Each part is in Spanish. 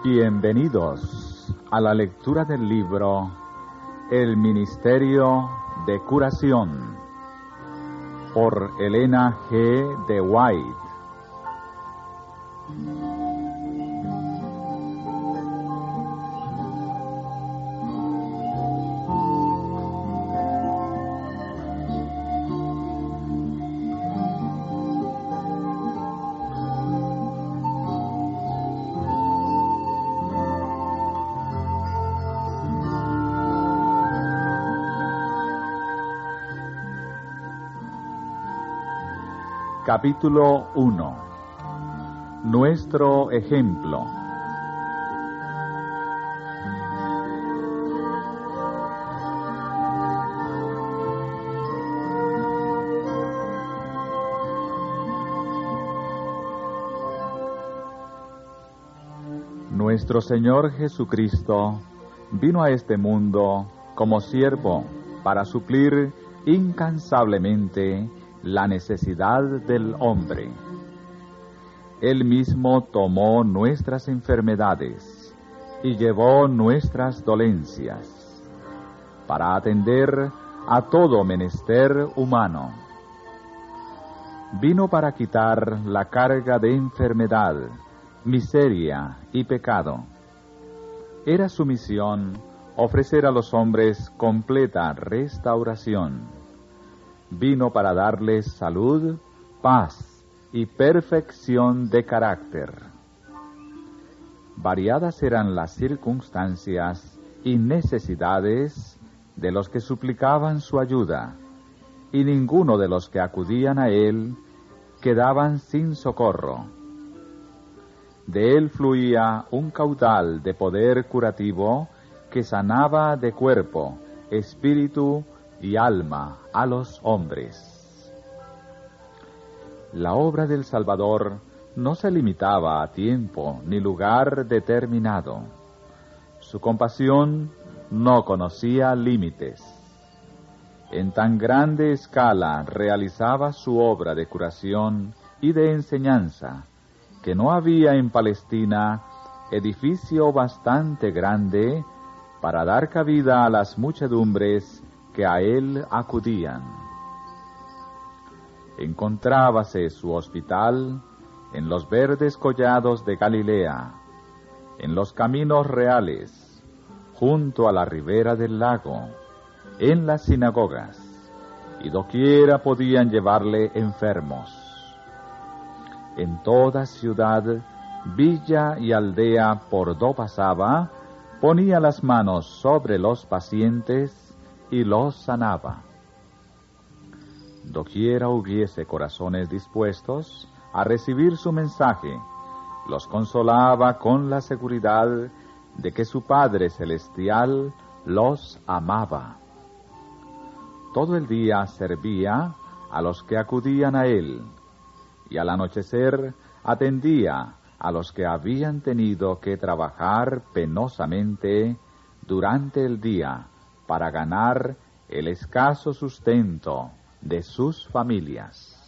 Bienvenidos a la lectura del libro El Ministerio de Curación por Elena G. de White. Capítulo 1. Nuestro ejemplo. Nuestro Señor Jesucristo vino a este mundo como siervo para suplir incansablemente la necesidad del hombre. Él mismo tomó nuestras enfermedades y llevó nuestras dolencias para atender a todo menester humano. Vino para quitar la carga de enfermedad, miseria y pecado. Era su misión ofrecer a los hombres completa restauración. Vino para darles salud, paz y perfección de carácter. Variadas eran las circunstancias y necesidades de los que suplicaban su ayuda, y ninguno de los que acudían a él quedaban sin socorro. De él fluía un caudal de poder curativo que sanaba de cuerpo, espíritu y alma a los hombres. La obra del Salvador no se limitaba a tiempo ni lugar determinado. Su compasión no conocía límites. En tan grande escala realizaba su obra de curación y de enseñanza, que no había en Palestina edificio bastante grande para dar cabida a las muchedumbres que a él acudían. Encontrábase su hospital en los verdes collados de Galilea, en los caminos reales, junto a la ribera del lago, en las sinagogas, y doquiera podían llevarle enfermos. En toda ciudad, villa y aldea por do pasaba, ponía las manos sobre los pacientes y los sanaba. Doquiera hubiese corazones dispuestos a recibir su mensaje, los consolaba con la seguridad de que su Padre Celestial los amaba. Todo el día servía a los que acudían a él, y al anochecer atendía a los que habían tenido que trabajar penosamente durante el día para ganar el escaso sustento de sus familias.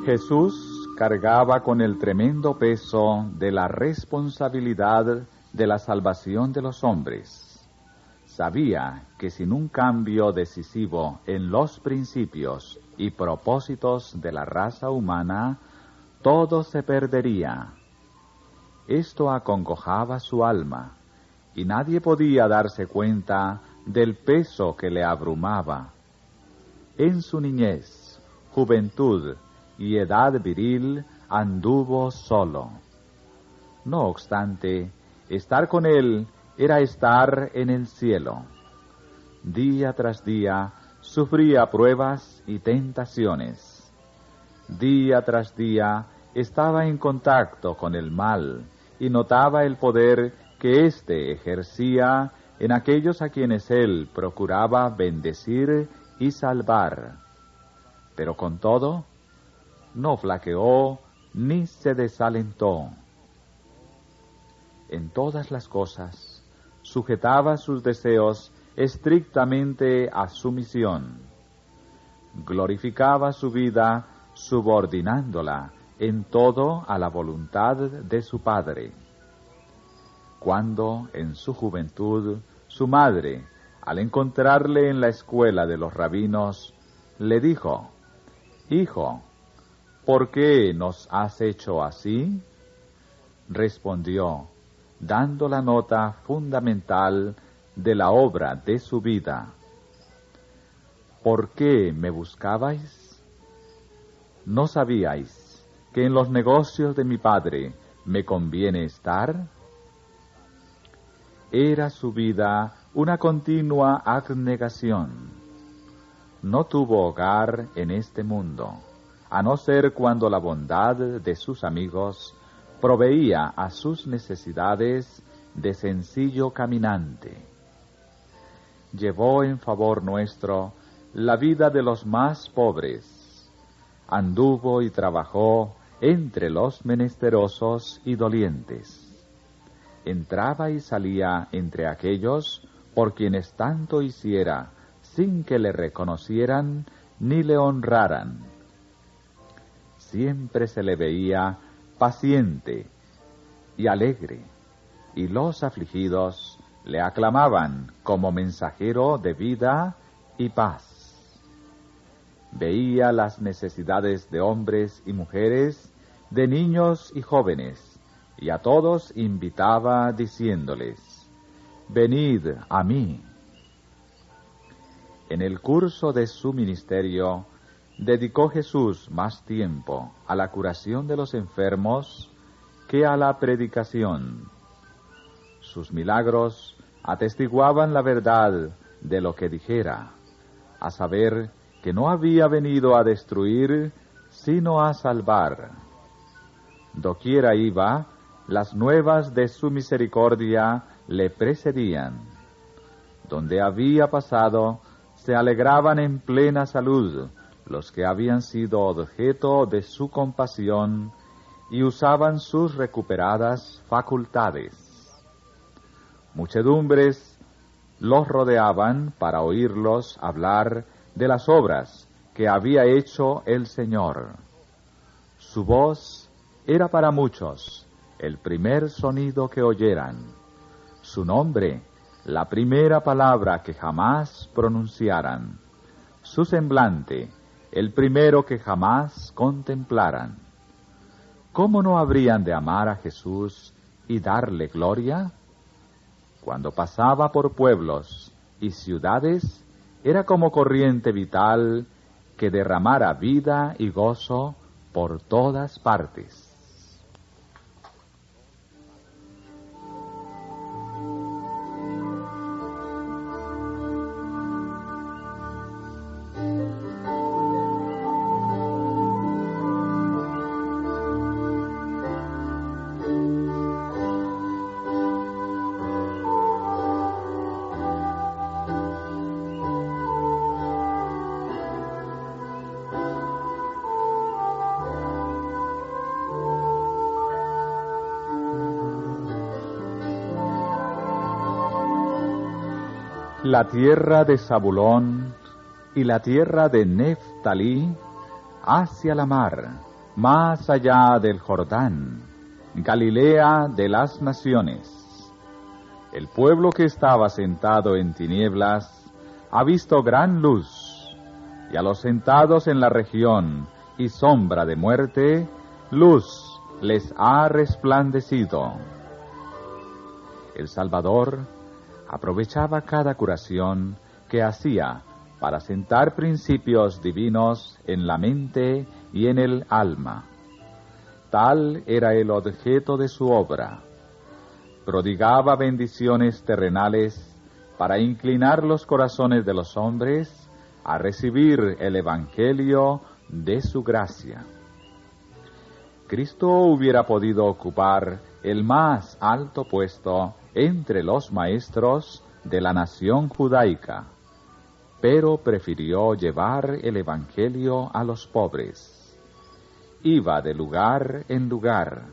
Jesús cargaba con el tremendo peso de la responsabilidad de la salvación de los hombres. Sabía que sin un cambio decisivo en los principios y propósitos de la raza humana, todo se perdería. Esto acongojaba su alma, y nadie podía darse cuenta del peso que le abrumaba. En su niñez, juventud y edad viril anduvo solo. No obstante, estar con él era estar en el cielo. Día tras día sufría pruebas y tentaciones. Día tras día estaba en contacto con el mal y notaba el poder que éste ejercía en aquellos a quienes él procuraba bendecir y salvar. Pero con todo, no flaqueó ni se desalentó. En todas las cosas, sujetaba sus deseos estrictamente a su misión. Glorificaba su vida subordinándola en todo a la voluntad de su Padre. Cuando, en su juventud, su madre, al encontrarle en la escuela de los rabinos, le dijo: «Hijo, ¿por qué nos has hecho así?», respondió, dando la nota fundamental de la obra de su vida: «¿Por qué me buscabais? ¿No sabíais que en los negocios de mi Padre me conviene estar?». Era su vida una continua abnegación. No tuvo hogar en este mundo, a no ser cuando la bondad de sus amigos proveía a sus necesidades de sencillo caminante. Llevó en favor nuestro la vida de los más pobres. Anduvo y trabajó entre los menesterosos y dolientes. Entraba y salía entre aquellos por quienes tanto hiciera, sin que le reconocieran ni le honraran. Siempre se le veía paciente y alegre, y los afligidos le aclamaban como mensajero de vida y paz. Veía las necesidades de hombres y mujeres, de niños y jóvenes, y a todos invitaba diciéndoles: «Venid a mí». En el curso de su ministerio, dedicó Jesús más tiempo a la curación de los enfermos que a la predicación. Sus milagros atestiguaban la verdad de lo que dijera, a saber que no había venido a destruir, sino a salvar. Doquiera iba, las nuevas de su misericordia le precedían. Donde había pasado, se alegraban en plena salud los que habían sido objeto de su compasión y usaban sus recuperadas facultades. Muchedumbres los rodeaban para oírlos hablar de las obras que había hecho el Señor. Su voz era para muchos el primer sonido que oyeran, su nombre la primera palabra que jamás pronunciaran, su semblante el primero que jamás contemplaran. ¿Cómo no habrían de amar a Jesús y darle gloria? Cuando pasaba por pueblos y ciudades, era como corriente vital que derramara vida y gozo por todas partes. La tierra de Zabulón y la tierra de Neftalí hacia la mar, más allá del Jordán, Galilea de las naciones. El pueblo que estaba sentado en tinieblas ha visto gran luz, y a los sentados en la región y sombra de muerte, luz les ha resplandecido. El Salvador aprovechaba cada curación que hacía para sentar principios divinos en la mente y en el alma. Tal era el objeto de su obra. Prodigaba bendiciones terrenales para inclinar los corazones de los hombres a recibir el evangelio de su gracia. Cristo hubiera podido ocupar el más alto puesto entre los maestros de la nación judaica, pero prefirió llevar el Evangelio a los pobres. Iba de lugar en lugar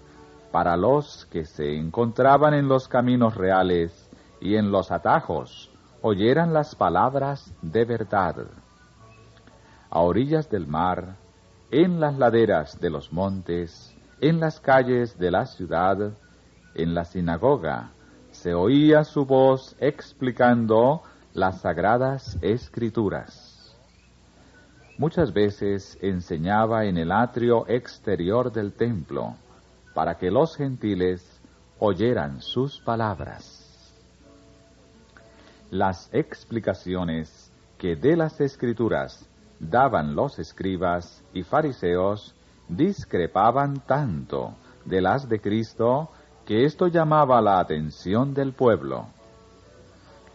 para los que se encontraban en los caminos reales y en los atajos oyeran las palabras de verdad. A orillas del mar, en las laderas de los montes, en las calles de la ciudad, en la sinagoga, se oía su voz explicando las sagradas escrituras. Muchas veces enseñaba en el atrio exterior del templo, para que los gentiles oyeran sus palabras. Las explicaciones que de las escrituras daban los escribas y fariseos discrepaban tanto de las de Cristo que esto llamaba la atención del pueblo.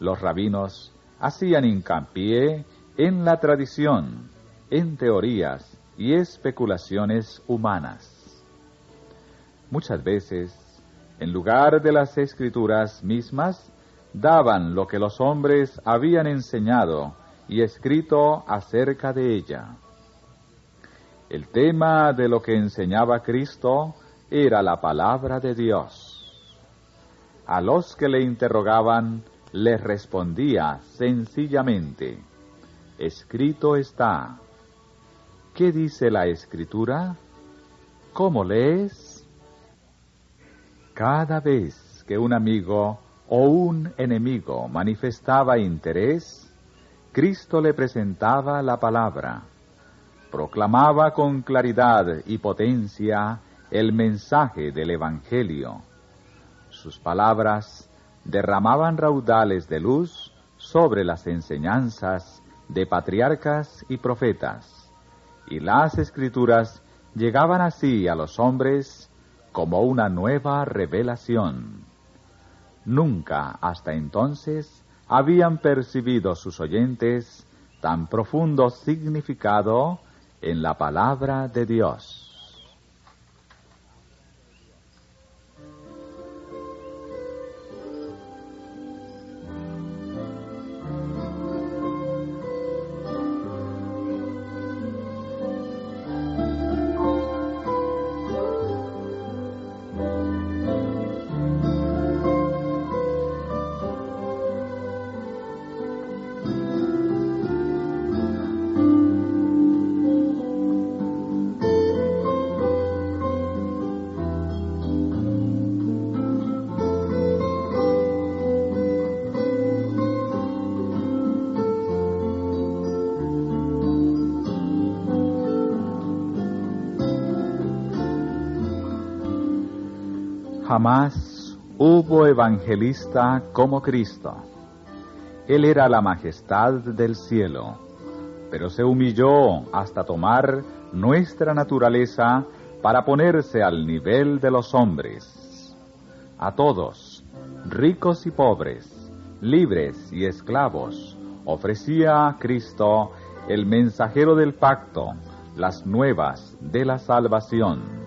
Los rabinos hacían hincapié en la tradición, en teorías y especulaciones humanas. Muchas veces, en lugar de las escrituras mismas, daban lo que los hombres habían enseñado y escrito acerca de ella. El tema de lo que enseñaba Cristo era la palabra de Dios. A los que le interrogaban, les respondía sencillamente: escrito está. ¿Qué dice la Escritura? ¿Cómo lees? Cada vez que un amigo o un enemigo manifestaba interés, Cristo le presentaba la palabra, proclamaba con claridad y potencia el mensaje del Evangelio. Sus palabras derramaban raudales de luz sobre las enseñanzas de patriarcas y profetas, y las Escrituras llegaban así a los hombres como una nueva revelación. Nunca hasta entonces habían percibido sus oyentes tan profundo significado en la palabra de Dios. Jamás hubo evangelista como Cristo. Él era la majestad del cielo, pero se humilló hasta tomar nuestra naturaleza para ponerse al nivel de los hombres. A todos, ricos y pobres, libres y esclavos, ofrecía a Cristo, el mensajero del pacto, las nuevas de la salvación.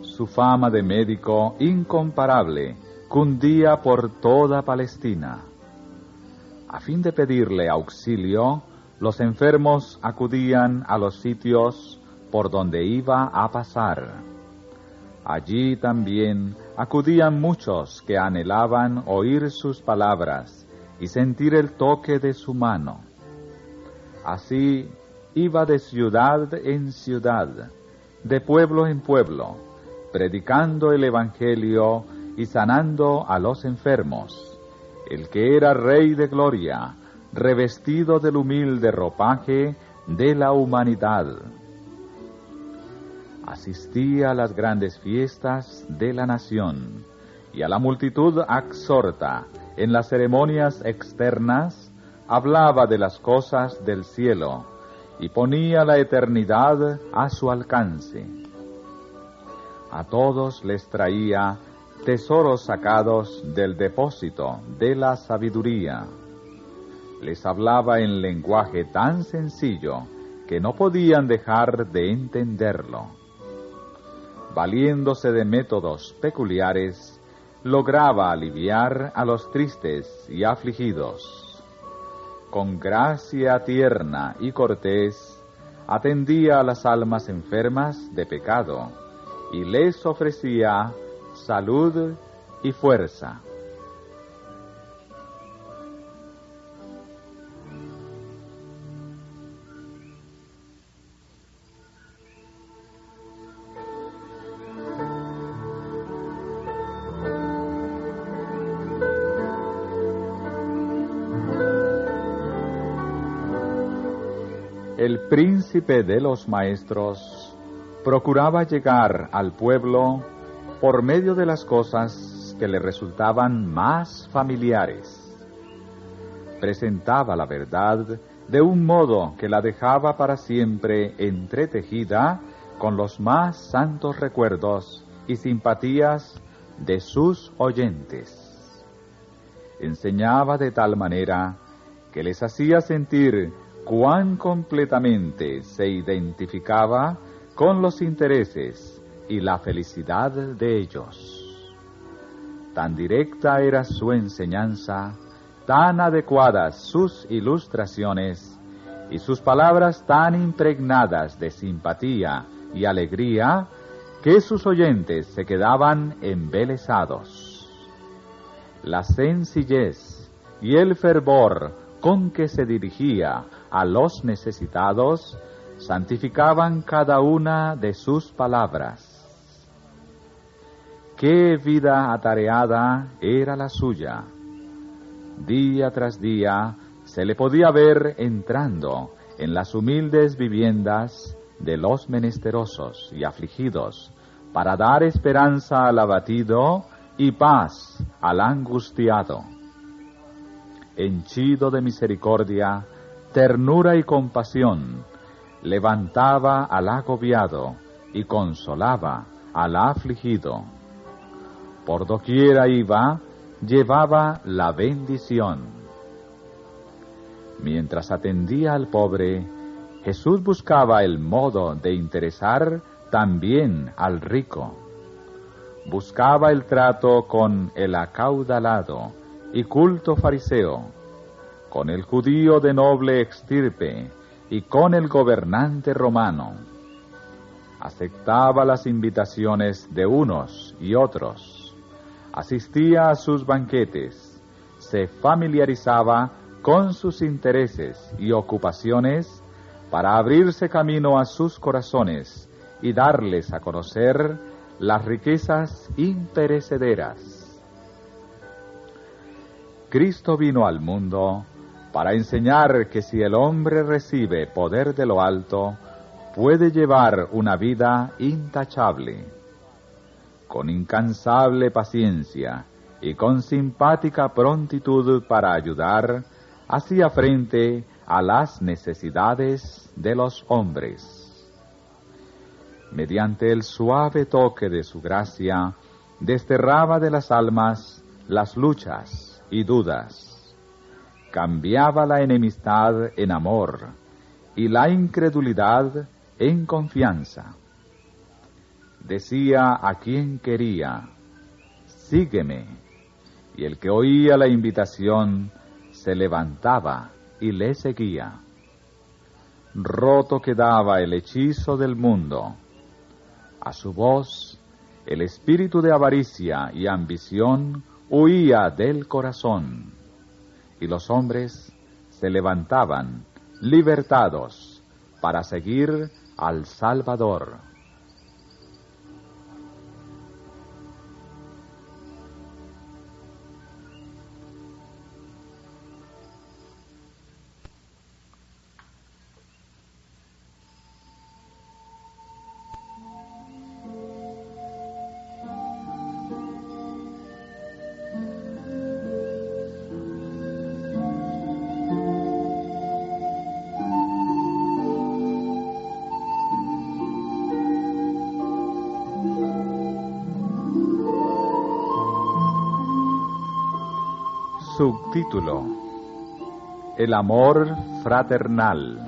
Su fama de médico incomparable cundía por toda Palestina. A fin de pedirle auxilio, los enfermos acudían a los sitios por donde iba a pasar. Allí también acudían muchos que anhelaban oír sus palabras y sentir el toque de su mano. Así iba de ciudad en ciudad, de pueblo en pueblo, predicando el Evangelio y sanando a los enfermos. El que era Rey de gloria, revestido del humilde ropaje de la humanidad. Asistía a las grandes fiestas de la nación, y a la multitud absorta en las ceremonias externas, hablaba de las cosas del cielo, y ponía la eternidad a su alcance. A todos les traía tesoros sacados del depósito de la sabiduría. Les hablaba en lenguaje tan sencillo que no podían dejar de entenderlo. valiéndose de métodos peculiares, lograba aliviar a los tristes y afligidos. Con gracia tierna y cortés, atendía a las almas enfermas de pecado y les ofrecía salud y fuerza. El príncipe de los maestros procuraba llegar al pueblo por medio de las cosas que le resultaban más familiares. Presentaba la verdad de un modo que la dejaba para siempre entretejida con los más santos recuerdos y simpatías de sus oyentes. Enseñaba de tal manera que les hacía sentir cuán completamente se identificaba con los intereses y la felicidad de ellos. Tan directa era su enseñanza, tan adecuadas sus ilustraciones y sus palabras tan impregnadas de simpatía y alegría, que sus oyentes se quedaban embelesados. La sencillez y el fervor con que se dirigía a los necesitados santificaban cada una de sus palabras. Qué vida atareada era la suya. Día tras día se le podía ver entrando en las humildes viviendas de los menesterosos y afligidos para dar esperanza al abatido y paz al angustiado. Henchido de misericordia, ternura y compasión, levantaba al agobiado y consolaba al afligido. Por doquiera iba, llevaba la bendición. Mientras atendía al pobre, Jesús buscaba el modo de interesar también al rico. Buscaba el trato con el acaudalado y culto fariseo, con el judío de noble extirpe y con el gobernante romano. Aceptaba las invitaciones de unos y otros, asistía a sus banquetes, se familiarizaba con sus intereses y ocupaciones para abrirse camino a sus corazones y darles a conocer las riquezas imperecederas. Cristo vino al mundo para enseñar que si el hombre recibe poder de lo alto, puede llevar una vida intachable. Con incansable paciencia y con simpática prontitud para ayudar, hacía frente a las necesidades de los hombres. Mediante el suave toque de su gracia, desterraba de las almas las luchas y dudas, cambiaba la enemistad en amor y la incredulidad en confianza. Decía a quien quería, sígueme, y el que oía la invitación se levantaba y le seguía. Roto quedaba el hechizo del mundo. A su voz, el espíritu de avaricia y ambición huía del corazón, y los hombres se levantaban, libertados, para seguir al Salvador. Subtítulo: El amor fraternal.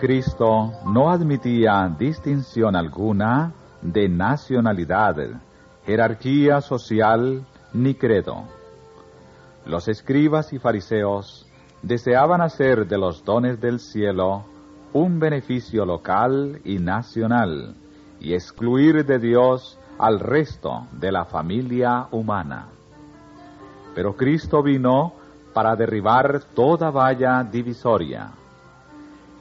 Cristo no admitía distinción alguna de nacionalidad, jerarquía social ni credo. Los escribas y fariseos deseaban hacer de los dones del cielo un beneficio local y nacional y excluir de Dios al resto de la familia humana. Pero Cristo vino para derribar toda valla divisoria.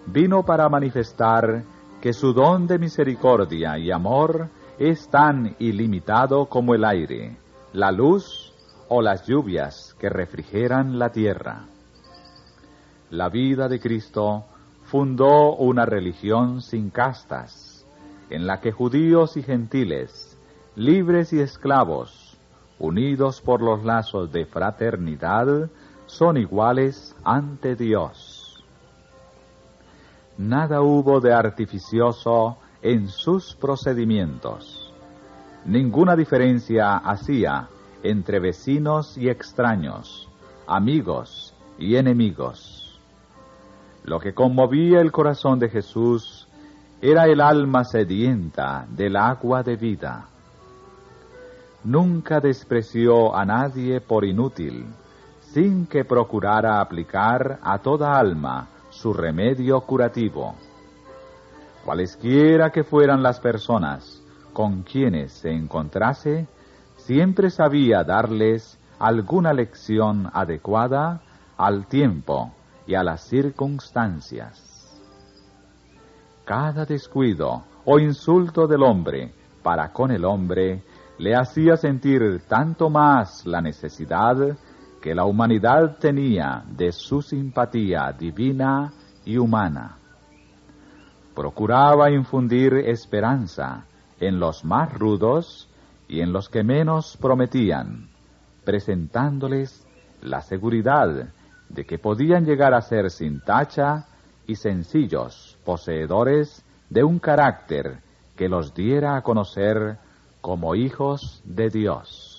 Vino para manifestar que su don de misericordia y amor es tan ilimitado como el aire, la luz o las lluvias que refrigeran la tierra. La vida de Cristo fundó una religión sin castas, en la que judíos y gentiles, libres y esclavos, unidos por los lazos de fraternidad, son iguales ante Dios. Nada hubo de artificioso en sus procedimientos. Ninguna diferencia hacía entre vecinos y extraños, amigos y enemigos. Lo que conmovía el corazón de Jesús era el alma sedienta del agua de vida. Nunca despreció a nadie por inútil, sin que procurara aplicar a toda alma su remedio curativo. Cualesquiera que fueran las personas con quienes se encontrase, siempre sabía darles alguna lección adecuada al tiempo y a las circunstancias. Cada descuido o insulto del hombre para con el hombre le hacía sentir tanto más la necesidad que la humanidad tenía de su simpatía divina y humana. Procuraba infundir esperanza en los más rudos y en los que menos prometían, presentándoles la seguridad de que podían llegar a ser sin tacha y sencillos poseedores de un carácter que los diera a conocer como hijos de Dios.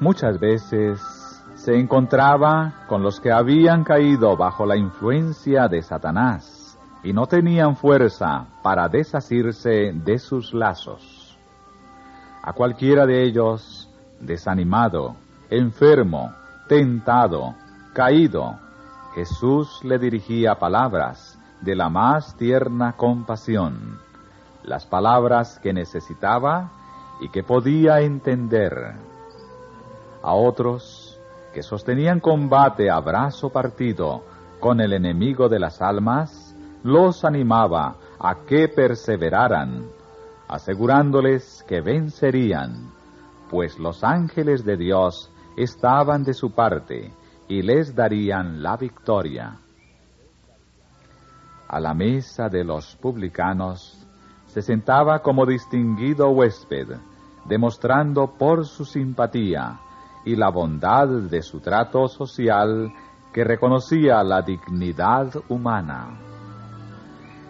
Muchas veces se encontraba con los que habían caído bajo la influencia de Satanás y no tenían fuerza para desasirse de sus lazos. A cualquiera de ellos, desanimado, enfermo, tentado, caído, Jesús le dirigía palabras de la más tierna compasión, las palabras que necesitaba y que podía entender. A otros, que sostenían combate a brazo partido con el enemigo de las almas, los animaba a que perseveraran, asegurándoles que vencerían, pues los ángeles de Dios estaban de su parte y les darían la victoria. A la mesa de los publicanos se sentaba como distinguido huésped, demostrando por su simpatía y la bondad de su trato social que reconocía la dignidad humana.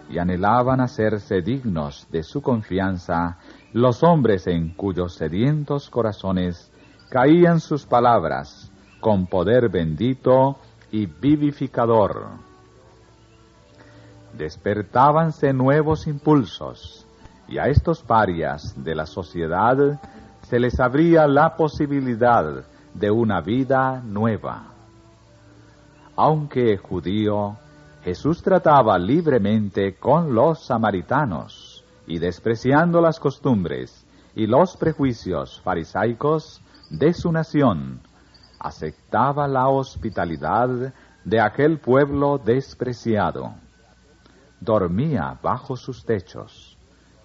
Y anhelaban hacerse dignos de su confianza los hombres en cuyos sedientos corazones caían sus palabras con poder bendito y vivificador. Despertábanse nuevos impulsos, y a estos parias de la sociedad se les abría la posibilidad de una vida nueva. Aunque judío, Jesús trataba libremente con los samaritanos y despreciando las costumbres y los prejuicios farisaicos de su nación, aceptaba la hospitalidad de aquel pueblo despreciado. Dormía bajo sus techos,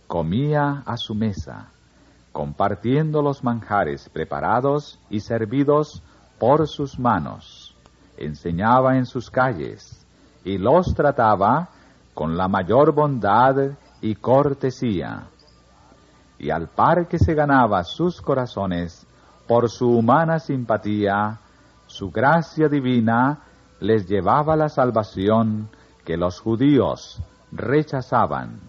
comía a su mesa, compartiendo los manjares preparados y servidos por sus manos, enseñaba en sus calles y los trataba con la mayor bondad y cortesía. Y al par que se ganaba sus corazones por su humana simpatía, su gracia divina les llevaba la salvación que los judíos rechazaban.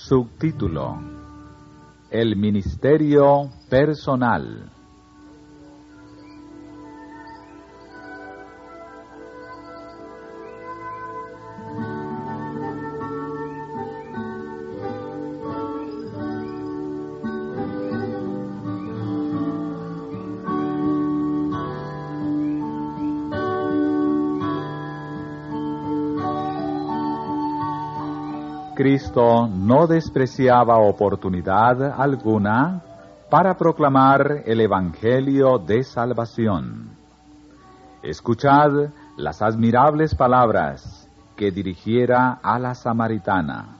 Subtítulo: El ministerio personal. Cristo no despreciaba oportunidad alguna para proclamar el Evangelio de salvación. Escuchad las admirables palabras que dirigiera a la samaritana.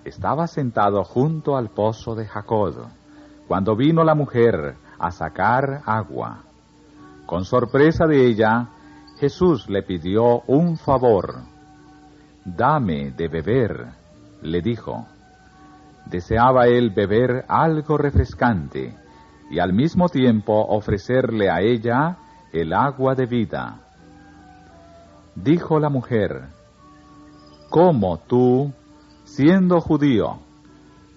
Estaba sentado junto al pozo de Jacob, cuando vino la mujer a sacar agua. Con sorpresa de ella, Jesús le pidió un favor. «Dame de beber», le dijo. Deseaba él beber algo refrescante y al mismo tiempo ofrecerle a ella el agua de vida. Dijo la mujer: «¿Cómo tú, siendo judío,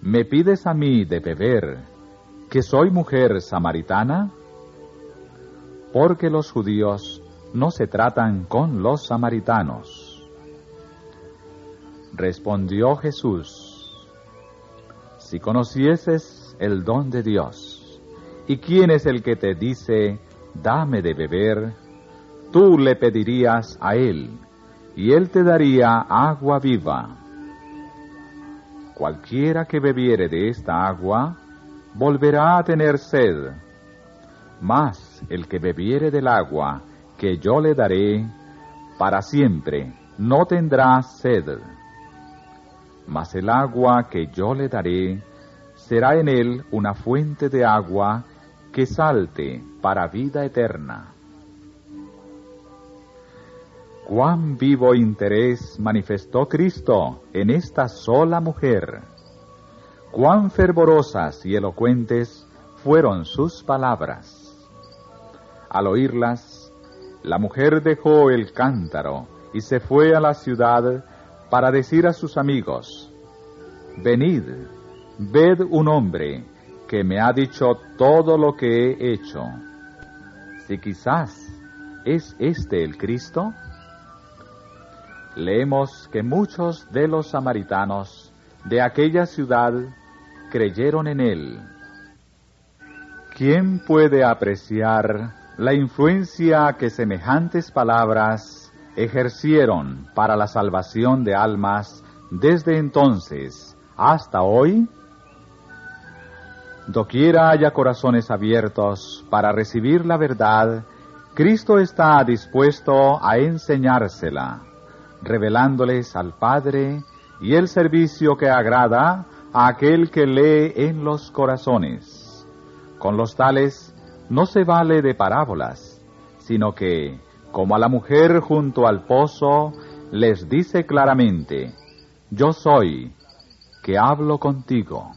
me pides a mí de beber, que soy mujer samaritana?» Porque los judíos no se tratan con los samaritanos. Respondió Jesús: «Si conocieses el don de Dios, y quién es el que te dice, dame de beber, tú le pedirías a él, y él te daría agua viva. Cualquiera que bebiere de esta agua, volverá a tener sed, mas el que bebiere del agua que yo le daré, para siempre no tendrá sed. Mas el agua que yo le daré será en él una fuente de agua que salte para vida eterna». Cuán vivo interés manifestó Cristo en esta sola mujer. Cuán fervorosas y elocuentes fueron sus palabras. Al oírlas, la mujer dejó el cántaro y se fue a la ciudad para decir a sus amigos: «Venid, ved un hombre que me ha dicho todo lo que he hecho. Si quizás es este el Cristo». Leemos que muchos de los samaritanos de aquella ciudad creyeron en él. ¿Quién puede apreciar la influencia que semejantes palabras ejercieron para la salvación de almas desde entonces hasta hoy? Doquiera haya corazones abiertos para recibir la verdad, Cristo está dispuesto a enseñársela, revelándoles al Padre y el servicio que agrada a aquel que lee en los corazones. Con los tales no se vale de parábolas, sino que, como a la mujer junto al pozo, les dice claramente: «Yo soy, que hablo contigo».